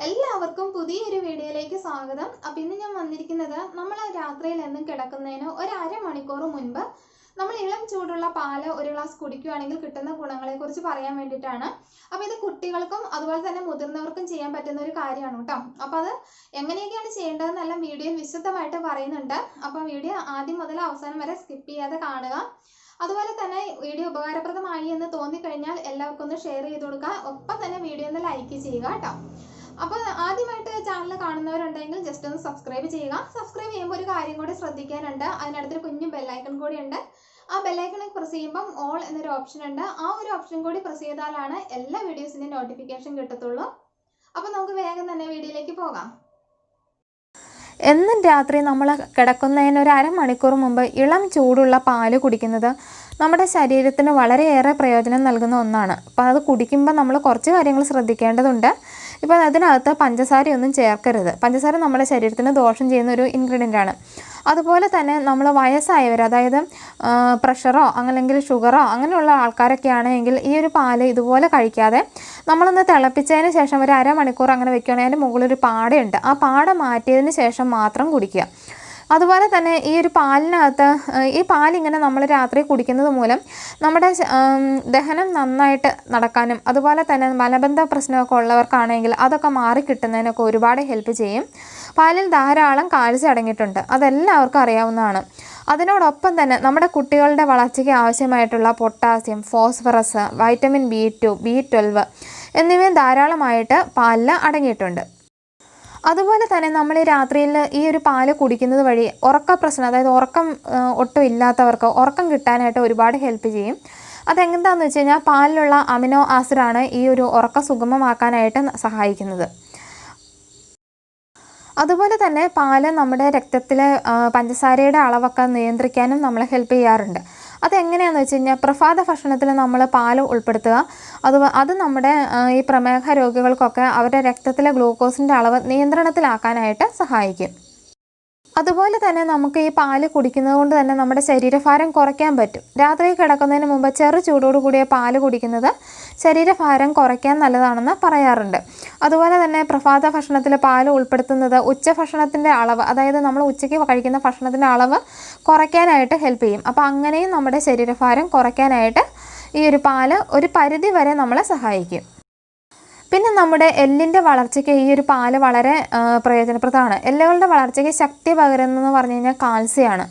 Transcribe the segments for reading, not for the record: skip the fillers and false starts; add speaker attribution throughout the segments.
Speaker 1: എല്ലാവർക്കും പുതിയൊരു വീഡിയോയിലേക്ക് സ്വാഗതം. അപ്പോൾ ഇന്ന് ഞാൻ വന്നിരിക്കുന്നത് നമ്മൾ രാത്രിയിൽ എന്നും കിടക്കുന്നതിന് ഒരു അരമണിക്കൂർ മുൻപ് നമ്മൾ ഇളം ചൂടുള്ള പാല് ഒരു ഗ്ലാസ് കുടിക്കുകയാണെങ്കിൽ കിട്ടുന്ന ഗുണങ്ങളെക്കുറിച്ച് പറയാൻ വേണ്ടിയിട്ടാണ്. അപ്പോൾ ഇത് കുട്ടികൾക്കും അതുപോലെ തന്നെ മുതിർന്നവർക്കും ചെയ്യാൻ പറ്റുന്ന ഒരു കാര്യമാണ് കേട്ടോ. അപ്പോൾ അത് എങ്ങനെയൊക്കെയാണ് ചെയ്യേണ്ടതെന്നെല്ലാം വീഡിയോയിൽ വിശദമായിട്ട് പറയുന്നുണ്ട്. അപ്പോൾ വീഡിയോ ആദ്യം മുതൽ അവസാനം വരെ സ്കിപ്പ് ചെയ്യാതെ കാണുക. അതുപോലെ തന്നെ വീഡിയോ ഉപകാരപ്രദമായി എന്ന് തോന്നിക്കഴിഞ്ഞാൽ എല്ലാവർക്കും ഒന്ന് ഷെയർ ചെയ്ത് കൊടുക്കുക. ഒപ്പം തന്നെ വീഡിയോ ഒന്ന് ലൈക്ക് ചെയ്യുക കേട്ടോ. അപ്പോൾ ആദ്യമായിട്ട് ചാനൽ കാണുന്നവരുണ്ടെങ്കിൽ ജസ്റ്റ് ഒന്ന് സബ്സ്ക്രൈബ് ചെയ്യുക. സബ്സ്ക്രൈബ് ചെയ്യുമ്പോൾ ഒരു കാര്യം കൂടി ശ്രദ്ധിക്കാനുണ്ട്. അതിനടുത്തൊരു കുഞ്ഞു ബെല്ലൈക്കൺ കൂടി ഉണ്ട്. ആ ബെല്ലൈക്കണിൽ പ്രസ് ചെയ്യുമ്പം ഓൾ എന്നൊരു ഓപ്ഷൻ ഉണ്ട്. ആ ഒരു ഓപ്ഷൻ കൂടി പ്രസ് ചെയ്താലാണ് എല്ലാ വീഡിയോസിൻ്റെയും നോട്ടിഫിക്കേഷൻ കിട്ടത്തുള്ളൂ. അപ്പോൾ നമുക്ക് വേഗം തന്നെ വീഡിയോയിലേക്ക് പോകാം.
Speaker 2: എന്നും രാത്രി നമ്മൾ കിടക്കുന്നതിന് ഒരു അരമണിക്കൂർ മുമ്പ് ഇളം ചൂടുള്ള പാല് കുടിക്കുന്നത് നമ്മുടെ ശരീരത്തിന് വളരെയേറെ പ്രയോജനം നൽകുന്ന ഒന്നാണ്. അപ്പോൾ അത് കുടിക്കുമ്പോൾ നമ്മൾ കുറച്ച് കാര്യങ്ങൾ ശ്രദ്ധിക്കേണ്ടതുണ്ട്. ഇപ്പോൾ അതിനകത്ത് പഞ്ചസാരയൊന്നും ചേർക്കരുത്. പഞ്ചസാര നമ്മുടെ ശരീരത്തിന് ദോഷം ചെയ്യുന്ന ഒരു ഇൻഗ്രീഡിയൻ്റാണ്. അതുപോലെ തന്നെ നമ്മൾ വയസ്സായവർ, അതായത് പ്രഷറോ അല്ലെങ്കിൽ ഷുഗറോ അങ്ങനെയുള്ള ആൾക്കാരൊക്കെ ആണെങ്കിൽ ഈ ഒരു പാല് ഇതുപോലെ കഴിക്കാതെ നമ്മളൊന്ന് തിളപ്പിച്ചതിന് ശേഷം ഒരു അരമണിക്കൂർ അങ്ങനെ വെക്കുകയാണെങ്കിൽ അതിൻ്റെ മുകളിലൊരു പാടയുണ്ട്. ആ പാട മാറ്റിയതിന് ശേഷം മാത്രം കുടിക്കുക. അതുപോലെ തന്നെ ഈ ഒരു പാലിനകത്ത് ഈ പാലിങ്ങനെ നമ്മൾ രാത്രി കുടിക്കുന്നത് മൂലം നമ്മുടെ ദഹനം നന്നായിട്ട് നടക്കാനും അതുപോലെ തന്നെ മലബന്ധ പ്രശ്നമൊക്കെ ഉള്ളവർക്കാണെങ്കിൽ അതൊക്കെ മാറിക്കിട്ടുന്നതിനൊക്കെ ഒരുപാട് ഹെൽപ്പ് ചെയ്യും. പാലിൽ ധാരാളം കാൽസ്യം അടങ്ങിയിട്ടുണ്ട്, അതെല്ലാവർക്കും അറിയാവുന്നതാണ്. അതിനോടൊപ്പം തന്നെ നമ്മുടെ കുട്ടികളുടെ വളർച്ചയ്ക്ക് ആവശ്യമായിട്ടുള്ള potassium, phosphorus, vitamin B2, B12 എന്നിവയും ധാരാളമായിട്ട് പാലിൽ അടങ്ങിയിട്ടുണ്ട്. അതുപോലെ തന്നെ നമ്മൾ ഈ രാത്രിയിൽ ഈ ഒരു പാല് കുടിക്കുന്നത് വഴി ഉറക്ക പ്രശ്നം, അതായത് ഉറക്കം ഒട്ടും ഇല്ലാത്തവർക്ക് ഉറക്കം കിട്ടാനായിട്ട് ഒരുപാട് ഹെൽപ്പ് ചെയ്യും. അതെന്താണെന്ന് വെച്ച് കഴിഞ്ഞാൽ പാലിലുള്ള അമിനോ ആസിഡാണ് ഈ ഒരു ഉറക്കം സുഗമമാക്കാനായിട്ട് സഹായിക്കുന്നത്. അതുപോലെ തന്നെ പാല് നമ്മുടെ രക്തത്തിലെ പഞ്ചസാരയുടെ അളവൊക്കെ നിയന്ത്രിക്കാനും നമ്മളെ ഹെൽപ്പ് ചെയ്യാറുണ്ട്. അതെങ്ങനെയാണെന്ന് വെച്ച് കഴിഞ്ഞാൽ പ്രഭാത ഭക്ഷണത്തിൽ നമ്മൾ പാല് ഉൾപ്പെടുത്തുക. അത് നമ്മുടെ ഈ പ്രമേഹ രോഗികൾക്കൊക്കെ അവരുടെ രക്തത്തിലെ ഗ്ലൂക്കോസിൻ്റെ അളവ് നിയന്ത്രണത്തിലാക്കാനായിട്ട് സഹായിക്കും. അതുപോലെ തന്നെ നമുക്ക് ഈ പാല് കുടിക്കുന്നത് കൊണ്ട് തന്നെ നമ്മുടെ ശരീരഭാരം കുറയ്ക്കാൻ പറ്റും. രാത്രി കിടക്കുന്നതിന് മുമ്പ് ചെറു ചൂടോടു കൂടിയ പാല് കുടിക്കുന്നത് ശരീരഭാരം കുറയ്ക്കാൻ നല്ലതാണെന്ന് പറയാറുണ്ട്. അതുപോലെ തന്നെ പ്രഭാത ഭക്ഷണത്തിൽ പാല് ഉൾപ്പെടുത്തുന്നത് ഉച്ചഭക്ഷണത്തിൻ്റെ അളവ്, അതായത് നമ്മൾ ഉച്ചയ്ക്ക് കഴിക്കുന്ന ഭക്ഷണത്തിൻ്റെ അളവ് കുറയ്ക്കാനായിട്ട് ഹെൽപ്പ് ചെയ്യും. അപ്പോൾ അങ്ങനെയും നമ്മുടെ ശരീരഭാരം കുറയ്ക്കാനായിട്ട് ഈ ഒരു പാല് ഒരു പരിധി വരെ നമ്മളെ സഹായിക്കും. പിന്നെ നമ്മുടെ എല്ലിൻ്റെ വളർച്ചയ്ക്ക് ഈ ഒരു പാല് വളരെ പ്രയോജനപ്രദമാണ്. എല്ലുകളുടെ വളർച്ചയ്ക്ക് ശക്തി പകരുന്നതെന്ന് പറഞ്ഞു കഴിഞ്ഞാൽ കാൽസ്യമാണ്.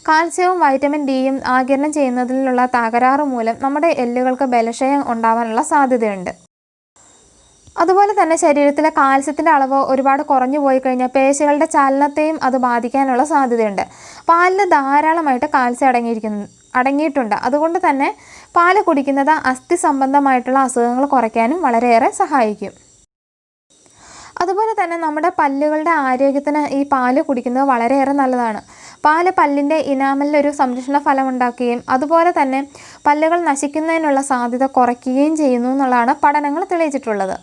Speaker 2: കാൽസ്യവും വൈറ്റമിൻ ഡിയും ആഗിരണം ചെയ്യുന്നതിലുള്ള തകരാറ് മൂലം നമ്മുടെ എല്ലുകൾക്ക് ബലക്ഷയം ഉണ്ടാവാനുള്ള സാധ്യതയുണ്ട്. അതുപോലെ തന്നെ ശരീരത്തിലെ കാൽസ്യത്തിൻ്റെ അളവ് ഒരുപാട് കുറഞ്ഞു പോയി കഴിഞ്ഞാൽ പേശികളുടെ ചലനത്തെയും അത് ബാധിക്കാനുള്ള സാധ്യതയുണ്ട്. പാലിൽ ധാരാളമായിട്ട് കാൽസ്യം അടങ്ങിയിട്ടുണ്ട്. അതുകൊണ്ട് തന്നെ പാല് കുടിക്കുന്നത് അസ്ഥി സംബന്ധമായിട്ടുള്ള അസുഖങ്ങൾ കുറയ്ക്കാനും വളരെയേറെ സഹായിക്കും. അതുപോലെ തന്നെ നമ്മുടെ പല്ലുകളുടെ ആരോഗ്യത്തിന് ഈ പാല് കുടിക്കുന്നത് വളരെയേറെ നല്ലതാണ്. പാല് പല്ലിൻ്റെ ഇനാമലിലൊരു സംരക്ഷണ ഫലം ഉണ്ടാക്കുകയും അതുപോലെ തന്നെ പല്ലുകൾ നശിക്കുന്നതിനുള്ള സാധ്യത കുറയ്ക്കുകയും ചെയ്യുന്നു എന്നുള്ളതാണ് പഠനങ്ങൾ തെളിയിച്ചിട്ടുള്ളത്.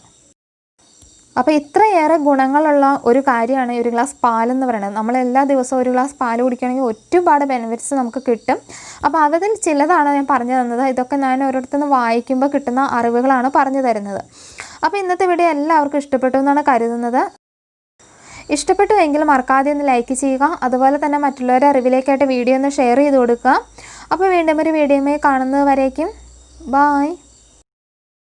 Speaker 2: അപ്പോൾ ഇത്രയേറെ ഗുണങ്ങളുള്ള ഒരു കാര്യമാണ് ഒരു ഗ്ലാസ് പാലെന്ന് പറയുന്നത്. നമ്മൾ എല്ലാ ദിവസവും ഒരു ഗ്ലാസ് പാല് കുടിക്കുകയാണെങ്കിൽ ഒരുപാട് ബെനിഫിറ്റ്സ് നമുക്ക് കിട്ടും. അപ്പോൾ അതിൽ ചിലതാണ് ഞാൻ പറഞ്ഞു തന്നത്. ഇതൊക്കെ ഞാൻ ഓരോരുത്തരും വായിക്കുമ്പോൾ കിട്ടുന്ന അറിവുകളാണ് പറഞ്ഞു തരുന്നത്. അപ്പോൾ ഇന്നത്തെ വീഡിയോ എല്ലാവർക്കും ഇഷ്ടപ്പെട്ടു എന്നാണ് കരുതുന്നത്. ഇഷ്ടപ്പെട്ടുവെങ്കിൽ മറക്കാതെ ഒന്ന് ലൈക്ക് ചെയ്യുക. അതുപോലെ തന്നെ മറ്റുള്ളവരുടെ അറിവിലേക്കായിട്ട് വീഡിയോ ഒന്ന് ഷെയർ ചെയ്ത് കൊടുക്കുക. അപ്പോൾ വീണ്ടും ഒരു വീഡിയോയുമായി കാണുന്നത് വരേക്കും ബായ്.